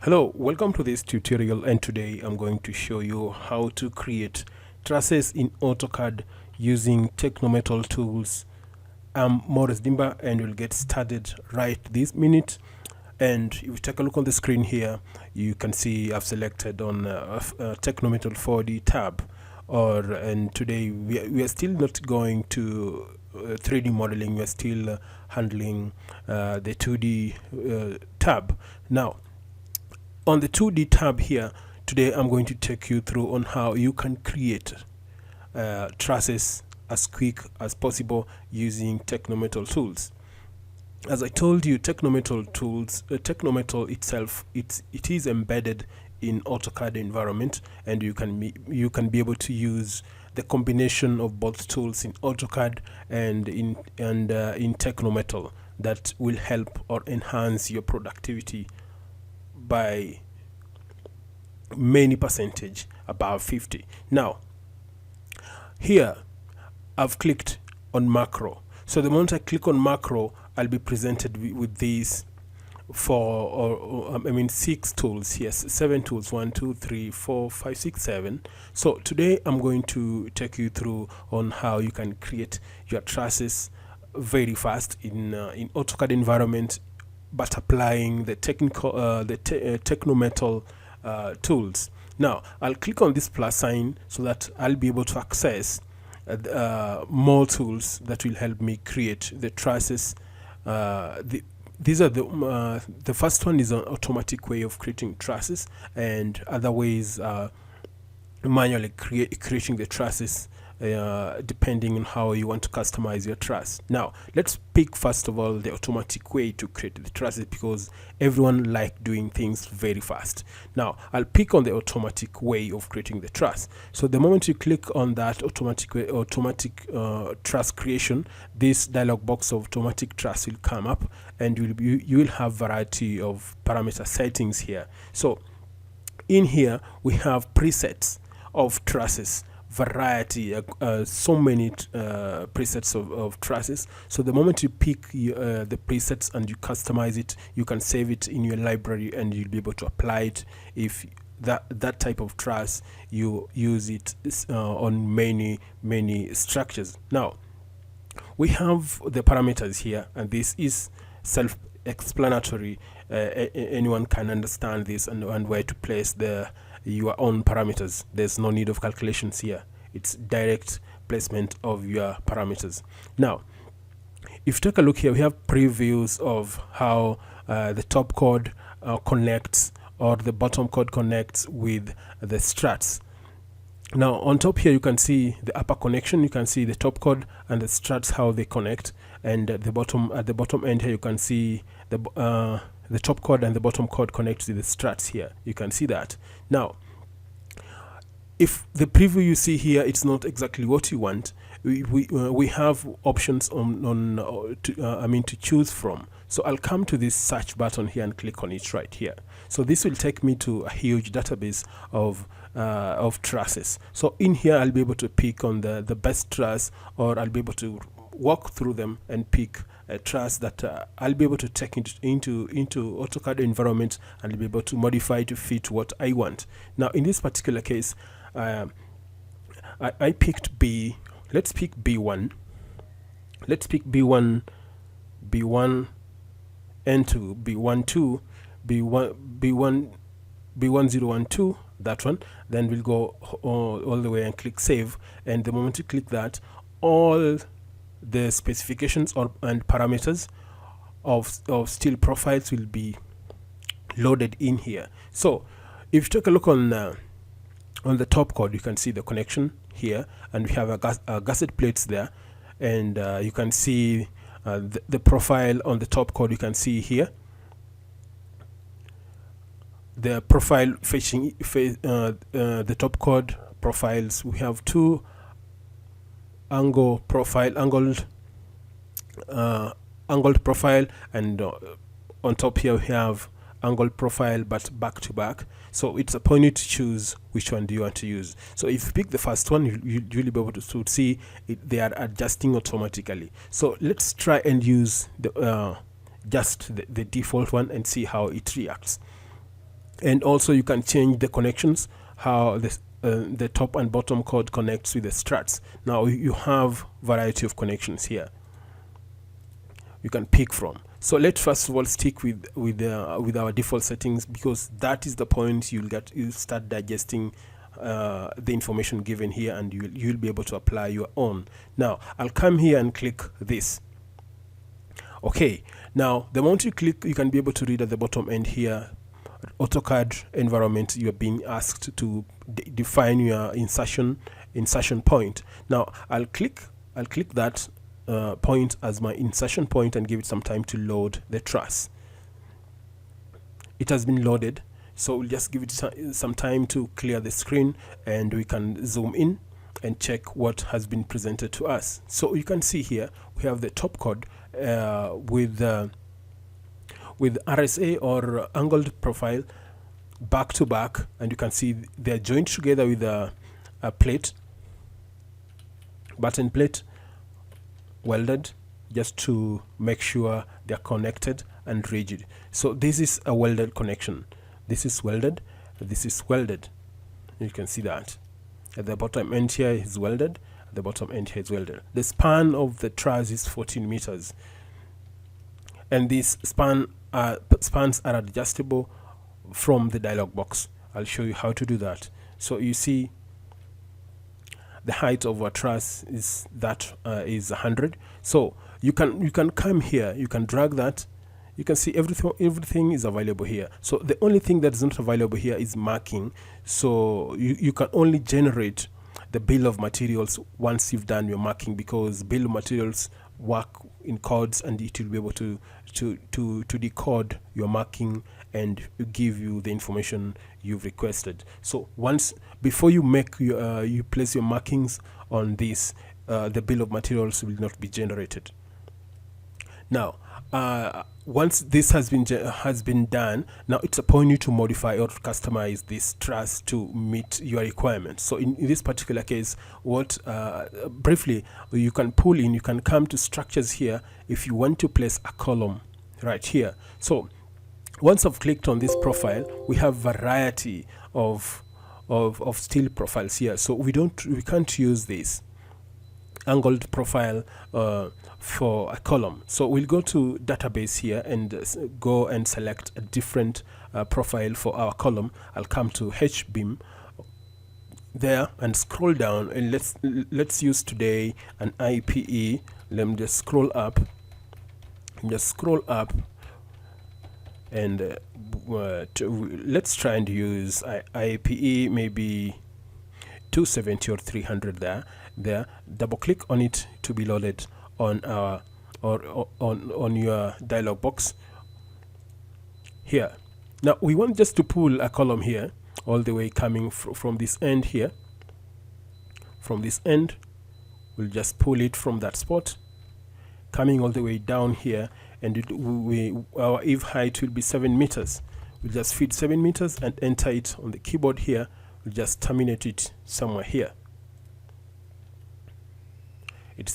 Hello, welcome to this tutorial, and today I'm going to show you how to create trusses in AutoCAD using TecnoMetal tools. I'm Morris Dimba and we'll get started right this minute. And if you take a look on the screen here, you can see I've selected on TecnoMetal 4D tab. And today we are still not going to 3D modeling, we are still handling the 2D tab. Now, on the 2D tab here, today I'm going to take you through on how you can create trusses as quick as possible using TecnoMetal tools. As I told you, TecnoMetal tools, TecnoMetal itself, it is embedded in AutoCAD environment, and you can be able to use the combination of both tools in AutoCAD and in TecnoMetal that will help or enhance your productivity by many percentage, about 50. Now here I've clicked on macro, so the moment I click on macro, I'll be presented with these six tools. Yes, 7 tools, 1 2 3 4 5 6 7. So today I'm going to take you through on how you can create your trusses very fast in AutoCAD environment, but applying the TecnoMetal tools. Now I'll click on this plus sign so that I'll be able to access more tools that will help me create the trusses. These are the first one is an automatic way of creating trusses, and other ways manually creating the trusses depending on how you want to customize your truss. Now let's pick first of all the automatic way to create the trusses, because everyone like doing things very fast. Now I'll pick on the automatic way of creating the truss. So the moment you click on that automatic truss creation, this dialog box of automatic truss will come up, and you will have variety of parameter settings here. So in here we have presets of trusses, variety, so many presets of trusses. So the moment you pick the presets and you customize it, you can save it in your library and you'll be able to apply it if that type of truss you use it on many structures. Now we have the parameters here, and this is self-explanatory. Anyone can understand this and where to place your own parameters. There's no need of calculations here. It's direct placement of your parameters. Now if you take a look here, we have previews of how the top code connects, or the bottom code connects with the struts. Now on top here you can see the upper connection, you can see the top code and the struts, how they connect, and at the bottom end here you can see the top code and the bottom code connect to the struts here. You can see that. Now if the preview you see here, it's not exactly what you want, we have options to choose from. So I'll come to this search button here and click on it right here. So this will take me to a huge database of trusses. So in here I'll be able to pick on the best truss, or I'll be able to walk through them and pick a truss that I'll be able to take into AutoCAD environment, and I'll be able to modify to fit what I want. Now in this particular case, I picked B. Let's pick B1. Let's pick B1 and 2, B12, B1012, that one. Then we'll go all the way and click save, and the moment you click that, all the specifications and parameters of steel profiles will be loaded in here. So if you take a look on the top code, you can see the connection here, and we have a gusset plates there, and you can see the profile on the top code. You can see here the profile facing the top code profiles. We have two angled profile, and on top here we have angled profile but back to back. So it's upon you to choose which one do you want to use. So if you pick the first one, you'll be able to see they are adjusting automatically. So let's try and use the just the default one and see how it reacts. And also you can change the connections, how the top and bottom cord connects with the struts. Now you have variety of connections here you can pick from. So let's first of all stick with our default settings, because that is the point you'll start digesting the information given here, and you'll be able to apply your own. Now I'll come here and click this. Okay, now the moment you click, you can be able to read at the bottom end here, AutoCAD environment. You are being asked to define your insertion point. Now I'll click that point as my insertion point and give it some time to load the truss. It has been loaded, so we'll just give it some time to clear the screen, and we can zoom in and check what has been presented to us. So you can see here we have the top cord with RSA or angled profile back to back, and you can see they're joined together with a button plate welded, just to make sure they're connected and rigid. So this is a welded connection. This is welded, this is welded. You can see that at the bottom end here is welded, at the bottom end here is welded. The span of the truss is 14 meters, and these spans are adjustable from the dialog box. I'll show you how to do that. So you see the height of a truss is 100. So you can come here, you can drag that. You can see everything is available here. So the only thing that is not available here is marking. So you can only generate the bill of materials once you've done your marking, because bill of materials work in codes, and it will be able to decode your marking and give you the information you've requested. So before you make you place your markings on this, the bill of materials will not be generated. Now once this has been done, now it's upon you to modify or customize this truss to meet your requirements. So in this particular case, what briefly, you can come to structures here if you want to place a column right here. So once I've clicked on this profile, we have variety of steel profiles here. So we can't use this angled profile for a column. So we'll go to database here and go and select a different profile for our column. I'll come to HBeam there and scroll down, and let's use today an IPE. Let me just scroll up and let's try and use IPE, maybe 270 or 300 there. Double click on it to be loaded on our on your dialog box here. Now we want just to pull a column here all the way coming from this end here. From this end, we'll just pull it from that spot, coming all the way down here, and our eave height will be 7 meters. We'll just feed 7 meters and enter it on the keyboard here. We'll just terminate it somewhere here. It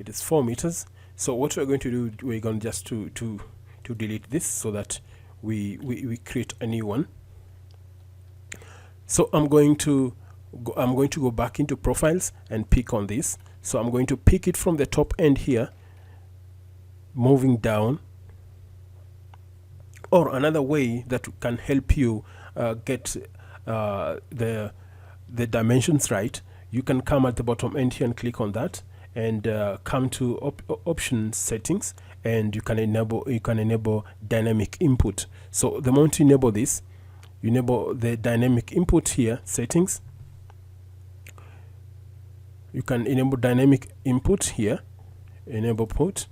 is 4 meters. So what we're going to do, we're going just to delete this so that we create a new one. So I'm going to go back into profiles and pick on this. So I'm going to pick it from the top end here, moving down. Or another way that can help you get the dimensions right, you can come at the bottom end here and click on that, and come to option settings, and you can enable dynamic input. So the moment you enable this, you enable the dynamic input here, settings. You can enable dynamic input here, enable put,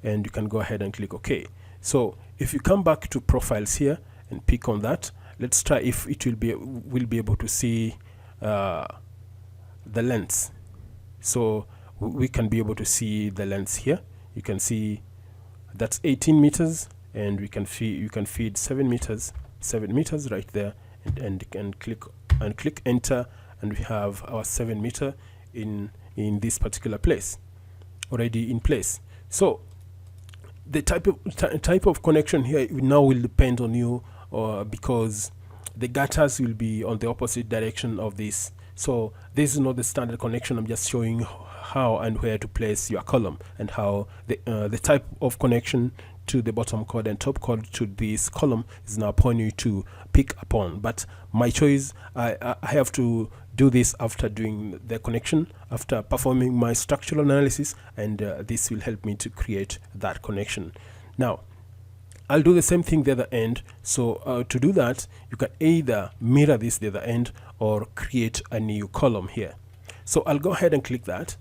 and you can go ahead and click OK. So if you come back to profiles here and pick on that, let's try if it will be able to see the lengths. So we can be able to see the lengths here. You can see that's 18 meters, and you can feed 7 meters right there, and click enter, and we have our 7 meter in this particular place already in place. So the type of connection here now will depend on you, because the gutters will be on the opposite direction of this. So this is not the standard connection. I'm just showing how and where to place your column, and how the type of connection to the bottom chord and top chord to this column is now upon you to pick upon. But my choice, I have to do this after doing the connection, after performing my structural analysis, and this will help me to create that connection. Now I'll do the same thing the other end. So to do that, you can either mirror this the other end or create a new column here. So I'll go ahead and click that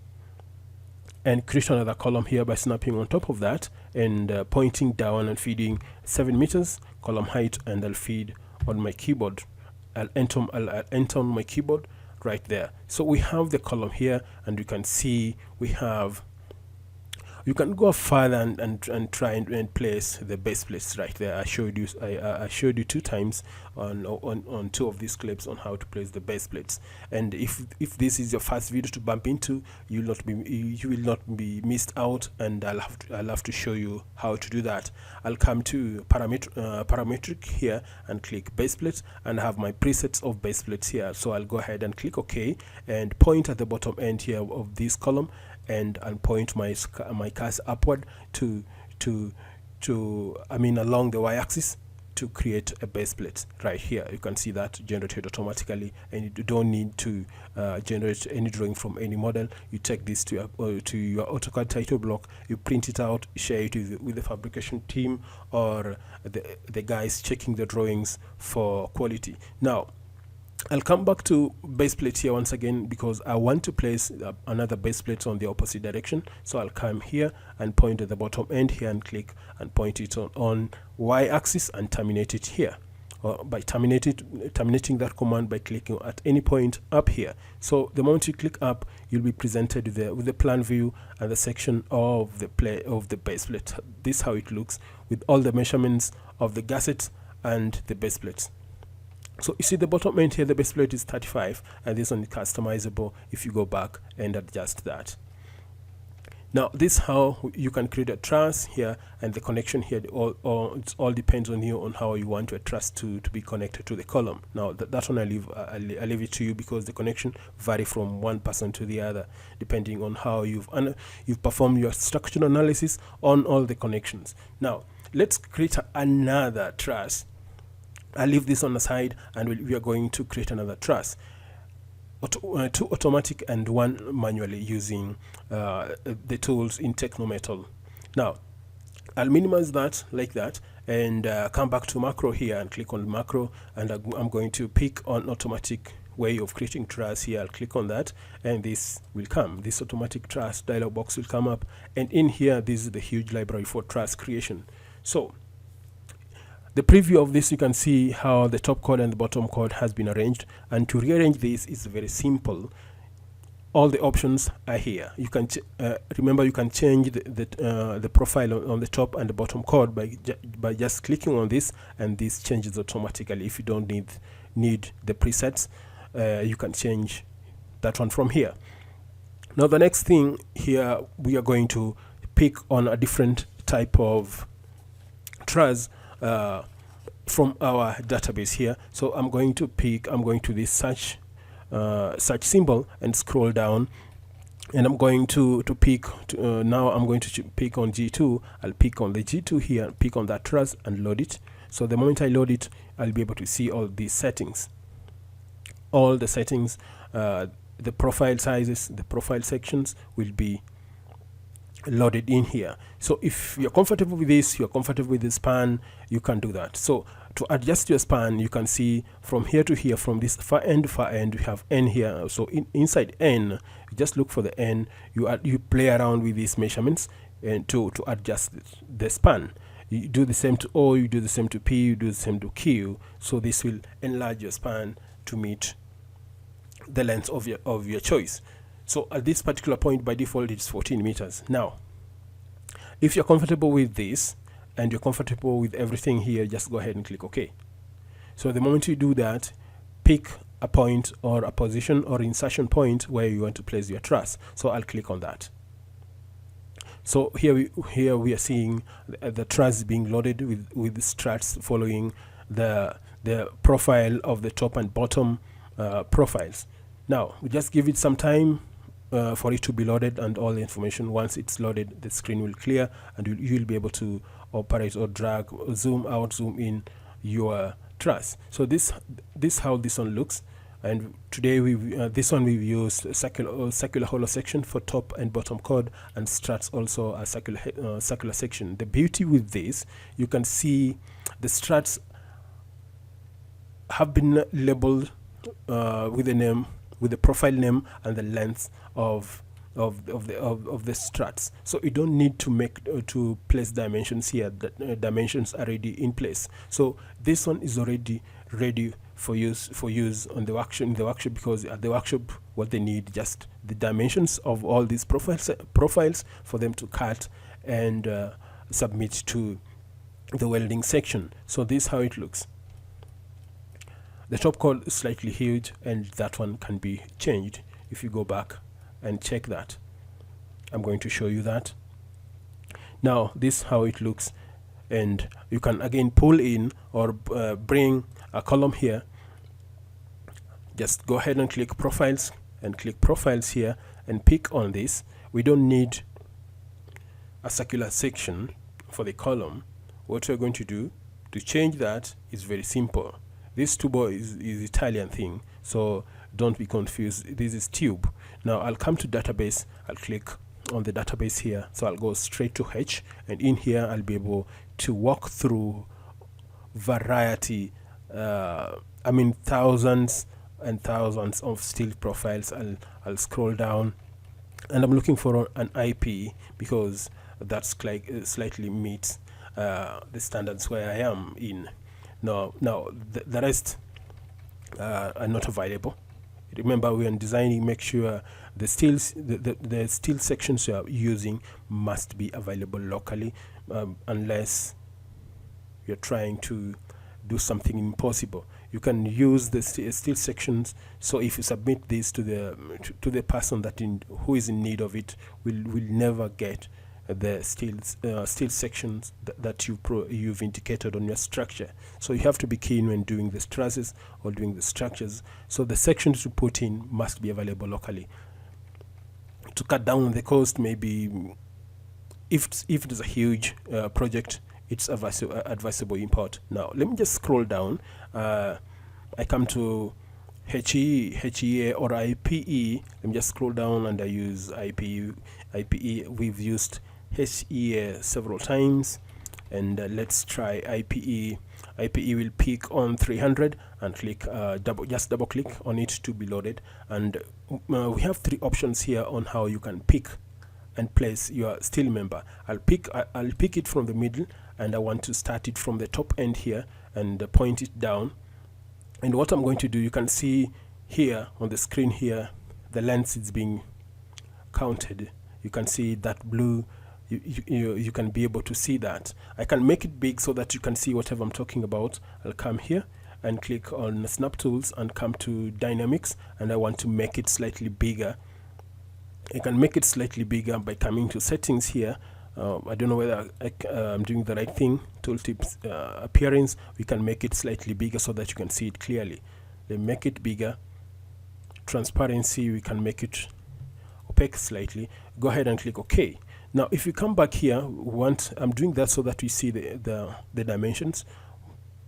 and create another column here by snapping on top of that and pointing down and feeding 7 meters column height, and I'll feed on my keyboard. I'll enter on my keyboard right there. So we have the column here, and you can see we have, you can go further and try and place the base plates right there. I showed you 2 times on 2 of these clips on how to place the base plates. And if this is your first video to bump into, you will not be missed out, and I'll have to show you how to do that. I'll come to parametric here and click base plates, and I have my presets of base plates here. So I'll go ahead and click OK and point at the bottom end here of this column, and I'll point my cursor upward to along the y-axis to create a base plate right here. You can see that generated automatically, and you don't need to generate any drawing from any model. You take this to your AutoCAD title block, you print it out, share it with the fabrication team or the guys checking the drawings for quality. Now I'll come back to base plate here once again, because I want to place another base plate on the opposite direction. So I'll come here and point at the bottom end here and click and point it on y-axis and terminate it here, or by terminating that command by clicking at any point up here. So the moment you click up, you'll be presented with the plan view and the section of the base plate. This is how it looks with all the measurements of the gussets and the base plates. So you see the bottom end here, the base plate is 35, and this one is customizable if you go back and adjust that. Now this is how you can create a truss here, and the connection here, it all depends on you on how you want your truss to be connected to the column. Now that one I leave it to you, because the connection vary from one person to the other depending on how you've performed your structural analysis on all the connections. Now let's create another truss. I'll leave this on the side, and we are going to create another truss. 2 automatic and 1 manually, using the tools in TecnoMETAL. Now I'll minimize that like that, and come back to macro here and click on macro, and I'm going to pick on automatic way of creating truss here. I'll click on that, and this will come. This automatic truss dialog box will come up, and in here this is the huge library for truss creation. So the preview of this, you can see how the top chord and the bottom chord has been arranged, and to rearrange this is very simple. All the options are here. You can remember, you can change the profile on the top and the bottom chord by just clicking on this, and this changes automatically. If you don't need the presets, you can change that one from here. Now the next thing here, we are going to pick on a different type of truss from our database here. So I'm going to this search symbol and scroll down, and I'm going to pick now I'm going to pick on G2. I'll pick on the G2 here, pick on that truss and load it. So the moment I load it, I'll be able to see all these settings, all the settings, the profile sizes, the profile sections will be loaded in here. So if you're comfortable with this, you're comfortable with the span, you can do that. So to adjust your span, you can see from here to here, from this far end to far end, we have N here. So inside N, you just look for the N, you play around with these measurements and to adjust the span. You do the same to O, you do the same to P, you do the same to Q. So this will enlarge your span to meet the length of your choice. So at this particular point, by default, it's 14 meters. Now, if you're comfortable with this and you're comfortable with everything here, just go ahead and click OK. So the moment you do that, pick a point or a position or insertion point where you want to place your truss. So I'll click on that. So here we are seeing the truss being loaded with struts following the the profile of the top and bottom profiles. Now we just give it some time for it to be loaded, and all the information, once it's loaded, the screen will clear and you'll be able to operate or drag, or zoom out, zoom in your truss. So this how this one looks. And today this one we've used circular hollow section for top and bottom chord, and struts also a circular section. The beauty with this, you can see the struts have been labeled with the name, with the profile name and the length of the struts. So you don't need to to place dimensions here. The dimensions are already in place. So this one is already ready for use on the workshop, because at the workshop what they need just the dimensions of all these profiles for them to cut and submit to the welding section. So this is how it looks. The top chord is slightly huge, and that one can be changed. If you go back and check that, I'm going to show you that. Now this is how it looks, and you can again pull in or bring a column here. Just go ahead and click profiles, and click profiles here and pick on this. We don't need a circular section for the column. What we're going to do to change that is very simple. This tubo is Italian thing, so don't be confused. This is tube. Now I'll come to database, I'll click on the database here, so I'll go straight to H, and in here I'll be able to walk through variety, thousands and thousands of steel profiles. I'll scroll down, and I'm looking for an IP, because that's like slightly meets the standards where I am in. Now the rest are not available. Remember, when designing, make sure the steel sections you are using must be available locally, unless you're trying to do something impossible. You can use the steel sections, so if you submit this to the person who is in need of it, will never get the steel sections that you've indicated on your structure. So you have to be keen when doing the trusses or doing the structures. So the sections you put in must be available locally. To cut down on the cost, maybe if it is a huge project, it's advisable import. Now let me just scroll down. I come to HEA or IPE. Let me just scroll down, and I use IPE. We've used HEA several times, and let's try IPE. IPE will pick on 300 and click just double click on it to be loaded, and we have three options here on how you can pick and place your steel member. I'll pick it from the middle, and I want to start it from the top end here and point it down. And what I'm going to do, you can see here on the screen here, the length is being counted. You can see that blue. You can be able to see that. I can make it big so that you can see whatever I'm talking about. I'll come here and click on Snap Tools and come to Dynamics, and I want to make it slightly bigger. I can make it slightly bigger by coming to Settings here. I don't know whether I'm doing the right thing. Tooltips, Appearance. We can make it slightly bigger so that you can see it clearly. Then make it bigger. Transparency, we can make it opaque slightly. Go ahead and click OK. Now if you come back here, I'm doing that so that we see the dimensions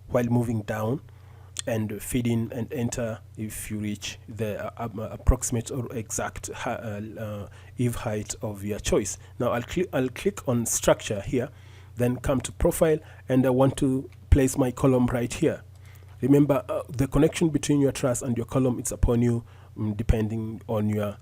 while moving down, and feed in and enter if you reach the approximate or exact eave height of your choice. Now I'll click on structure here, then come to profile, and I want to place my column right here. Remember, the connection between your truss and your column, it's upon you, depending on your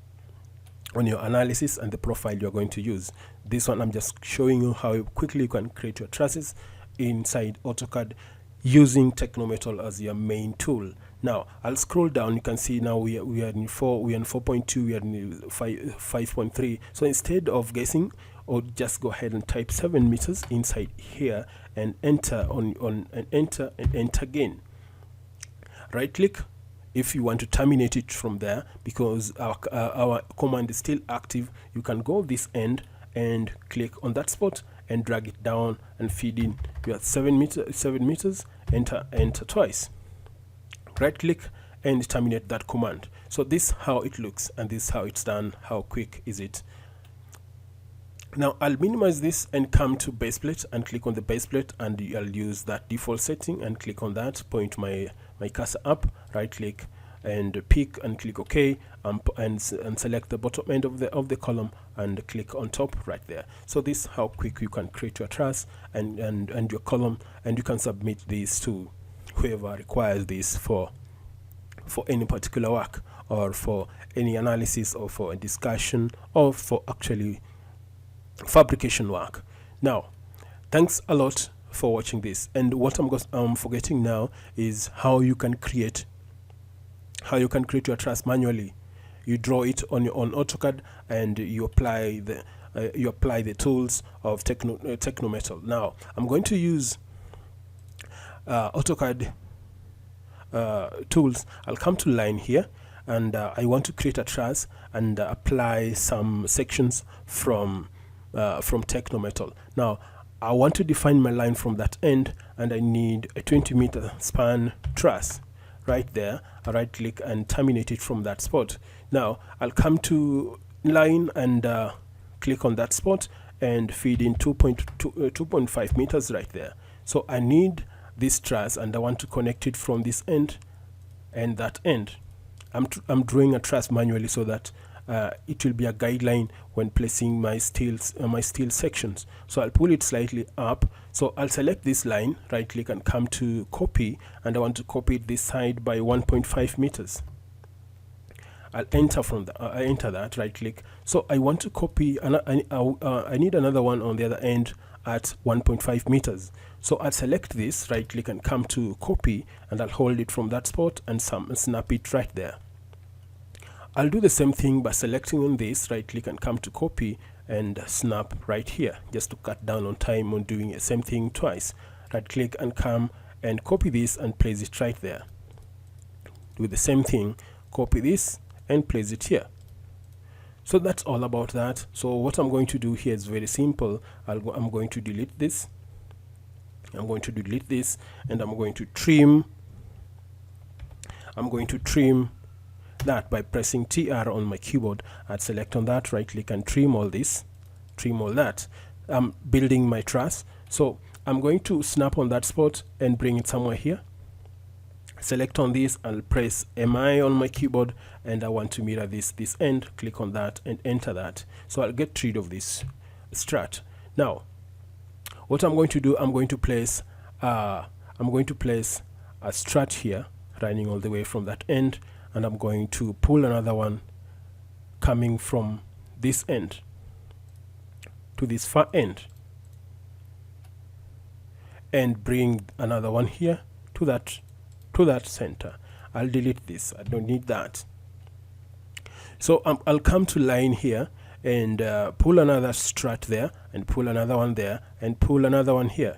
analysis and the profile you're going to use. This one I'm just showing you how quickly you can create your trusses inside AutoCAD using TecnoMetal as your main tool. Now I'll scroll down. You can see now we are in 4.2, we are in 5.3. So instead of guessing, or just go ahead and type 7 meters inside here and enter and enter again. Right click if you want to terminate it from there, because our command is still active. You can go this end and click on that spot and drag it down and feed in your 7 meters, enter twice. right click and terminate that command. So this how it looks, and this how it's done. How quick is it? Now I'll minimize this and come to base plate and click on the base plate, and I'll use that default setting and click on that, point my cursor up, right click and pick and click OK, and select the bottom end of the column and click on top right there. So this how quick you can create your truss and your column, and you can submit these to whoever requires this for any particular work, or for any analysis, or for a discussion, or for actually fabrication work. Now thanks a lot for watching this, and what I'm forgetting now is how you can create your truss manually. You draw it on your own AutoCAD, and you apply the tools of TecnoMetal. Now I'm going to use AutoCAD tools. I'll come to line here, and I want to create a truss and apply some sections from TecnoMetal. Now I want to define my line from that end, and I need a 20-meter span truss right there. I right click and terminate it from that spot. Now I'll come to line and click on that spot and feed in 2.5 meters right there. So I need this truss, and I want to connect it from this end and that end. I'm drawing a truss manually so that it will be a guideline when placing my steel sections. So I'll pull it slightly up. So I'll select this line, right click and come to copy, and I want to copy it this side by 1.5 meters. I'll enter from the I enter that, right click. So I want to copy, and I need another one on the other end at 1.5 meters. So I'll select this, right click and come to copy, and I'll hold it from that spot and snap it right there. I'll do the same thing by selecting on this, right click and come to copy and snap right here, just to cut down on time on doing the same thing twice. Right click and come and copy this and place it right there. Do the same thing, copy this and place it here. So that's all about that. So what I'm going to do here is very simple. I'm going to delete this. I'm going to delete this, and I'm going to trim. I'm going to trim that by pressing TR on my keyboard. I'd select on that, right click and trim all this, trim all that. I'm building my truss, so I'm going to snap on that spot and bring it somewhere here. Select on this, I'll press MI on my keyboard, and I want to mirror this end. Click on that and enter that. So I'll get rid of this strut. Now what I'm going to do, I'm going to place a strut here running all the way from that end, and I'm going to pull another one coming from this end to this far end, and bring another one here to that center. I'll delete this, I don't need that. So I'll come to line here and pull another strut there, and pull another one there, and pull another one here.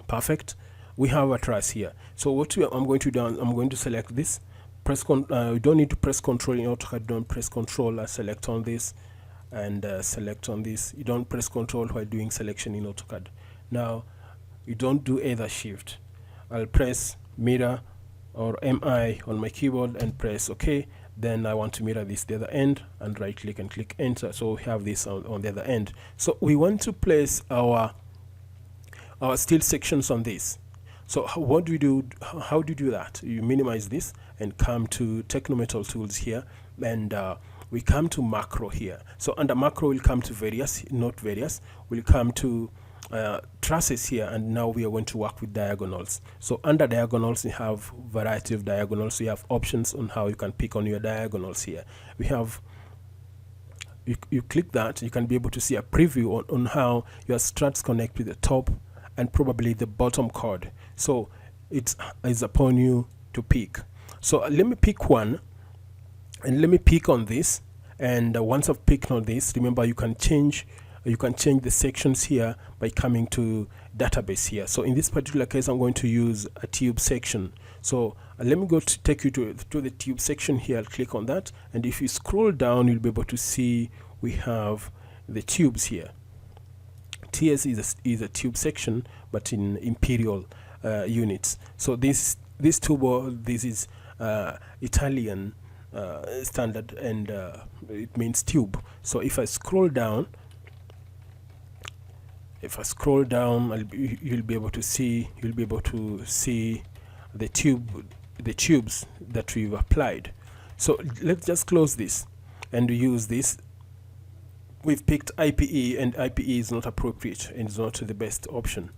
Perfect. We have a truss here. So what I'm going to do, I'm going to select this. You don't need to press Control in AutoCAD. Don't press Control. Select on this and select on this. You don't press Control while doing selection in AutoCAD. Now you don't do either Shift. I'll press mirror or MI on my keyboard and press OK. Then I want to mirror this the other end, and right click and click enter. So we have this on the other end. So we want to place our steel sections on this. So what do we do? How do you do that? You minimize this and come to TecnoMetal tools here, and we come to macro here. So under macro we'll come to various, not various, we'll come to trusses here, and now we are going to work with diagonals. So under diagonals we have variety of diagonals. We have options on how you can pick on your diagonals here. We have, you click that, you can be able to see a preview on how your struts connect with the top and probably the bottom chord. So it's upon you to pick. So let me pick one, and let me pick on this, and once I've picked on this, remember you can change the sections here by coming to database here. So in this particular case I'm going to use a tube section. So let me go to take you to the tube section here. I'll click on that, and if you scroll down you'll be able to see we have the tubes here. TS is a tube section, but in imperial units. So this this tubo, this is Italian standard, and it means tube. So if I scroll down, you'll be able to see the tubes that we've applied. So let's just close this and use this. We've picked IPE, and IPE is not appropriate and is not the best option.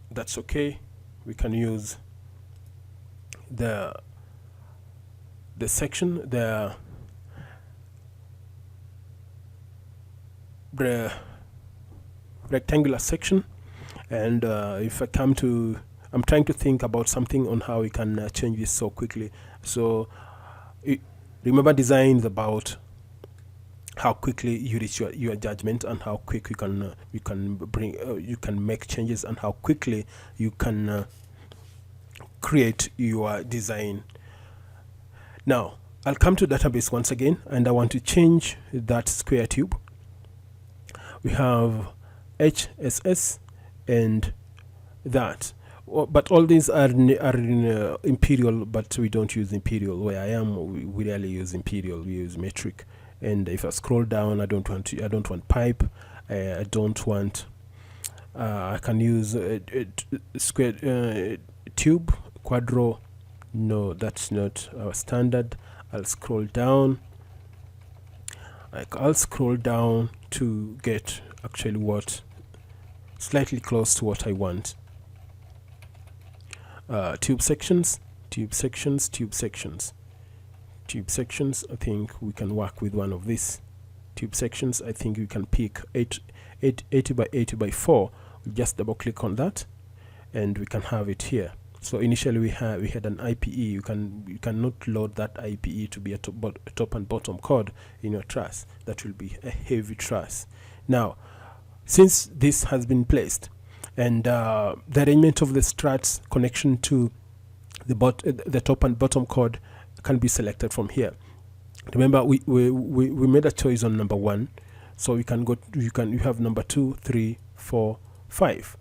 That's okay. We can use the section, the rectangular section. And if I come to, I'm trying to think about something on how we can change this so quickly. So remember, design is about how quickly you reach your judgment, and how quick you can make changes, and how quickly you can create your design. Now I'll come to database once again, and I want to change that square tube. We have HSS and that, but all these are in imperial, but we don't use imperial. Where I am, we rarely use imperial, we use metric. And if I scroll down, I don't want pipe, I don't want I can use square tube, quadro. No, that's not our standard. I'll scroll down. I'll scroll down to get actually what slightly close to what I want. Tube sections. I think we can work with one of these tube sections. I think we can pick 80 by 80 by 4. We just double click on that, and we can have it here. So initially we had an IPE. You cannot load that IPE to be a top and bottom chord in your truss. That will be a heavy truss. Now, since this has been placed, and the arrangement of the struts connection to the top and bottom chord can be selected from here. Remember, we made a choice on number 1, so you have number 2, 3, 4, 5.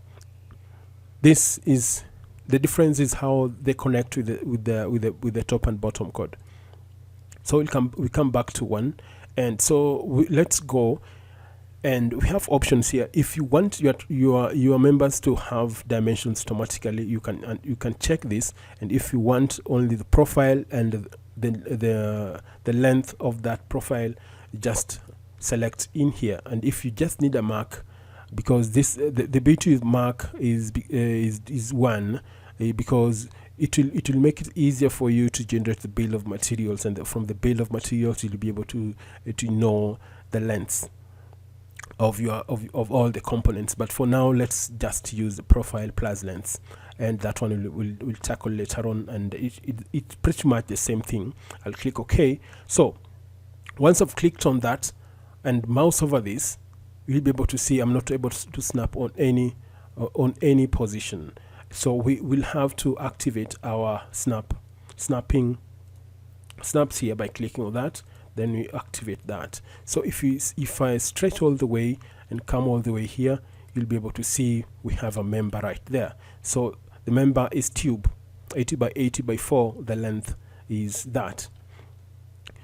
This is the difference, is how they connect with the top and bottom chord. So we come back to 1, and so let's go. And we have options here. If you want your members to have dimensions automatically, you can check this. And if you want only the profile and the length of that profile, just select in here. And if you just need a mark, because the beauty with mark is 1, because it will make it easier for you to generate the bill of materials, and from the bill of materials you'll be able to know the lengths of all the components. But for now, let's just use the profile plus lengths, and that one we'll tackle later on, and it's pretty much the same thing. I'll click OK. So once I've clicked on that and mouse over this, you'll be able to see I'm not able to snap on any position. So we will have to activate our snapping snaps here by clicking on that. Then we activate that. So if I stretch all the way and come all the way here, you'll be able to see we have a member right there. So the member is tube, 80 by 80 by 4. The length is that.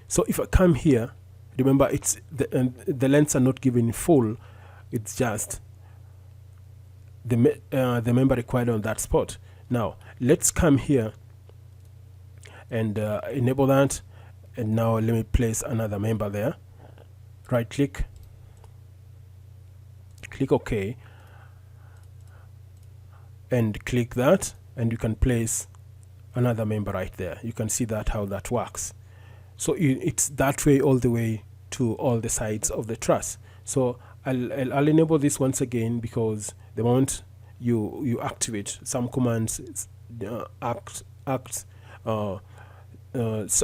So if I come here, remember it's the lengths are not given in full. It's just the member required on that spot. Now let's come here and enable that. And now let me place another member there. Right click, click OK, and click that, and you can place another member right there. You can see that how that works. So it's that way all the way to all the sides of the truss. So I'll enable this once again, because the moment you activate some commands,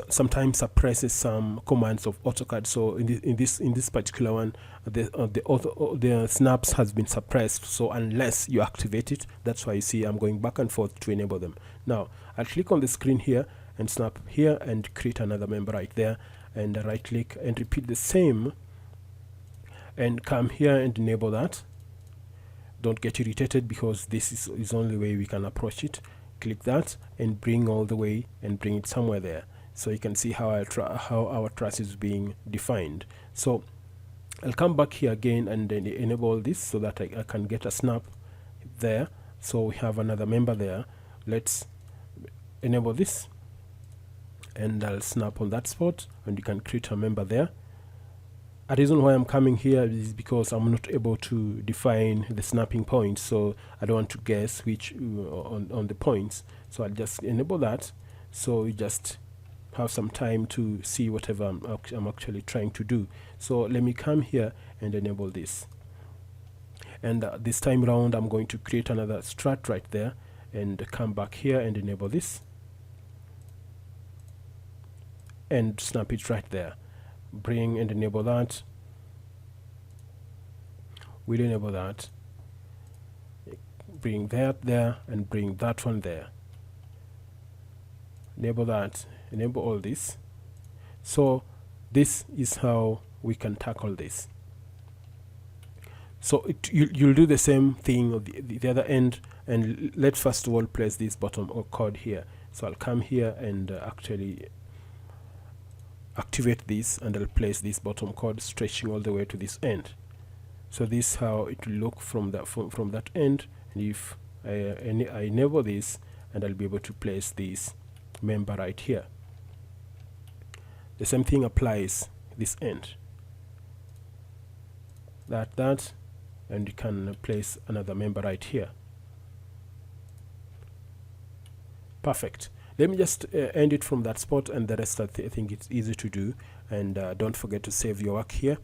sometimes suppresses some commands of AutoCAD. So in this particular one, the snaps has been suppressed. So unless you activate it, that's why you see I'm going back and forth to enable them. Now I'll click on the screen here and snap here and create another member right there, and right click and repeat the same, and come here and enable that. don't get irritated, because this is only way we can approach it. Click that and bring all the way and bring it somewhere there, so you can see how our truss is being defined. So I'll come back here again and then enable this so that I can get a snap there. So we have another member there. Let's enable this and I'll snap on that spot, and you can create a member there. A reason why I'm coming here is because I'm not able to define the snapping points, so I don't want to guess which on the points. So I'll just enable that, so you just have some time to see whatever I'm actually trying to do. So let me come here and enable this, and this time around I'm going to create another strut right there and come back here and enable this and snap it right there. Bring and enable that. We'll enable that, bring that there, and bring that one there. Enable that, enable all this. So this is how we can tackle this. So you'll do the same thing on the other end, and let's first of all place this bottom chord here. So I'll come here and actually activate this, and I'll place this bottom chord stretching all the way to this end. So this is how it will look from that end. And if I enable this, and I'll be able to place this member right here. The same thing applies this end. That, and you can place another member right here. Perfect. Let me just end it from that spot, and the rest I think it's easy to do. And don't forget to save your work here.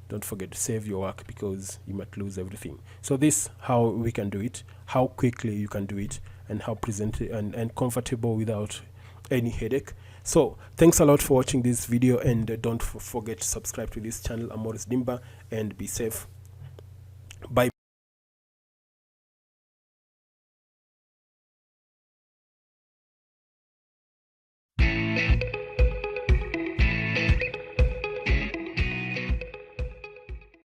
Don't forget to save your work, because you might lose everything. So this how we can do it, how quickly you can do it, and how present and comfortable without any headache. So thanks a lot for watching this video, and don't forget to subscribe to this channel. I'm Morris Dimba, and be safe. Bye.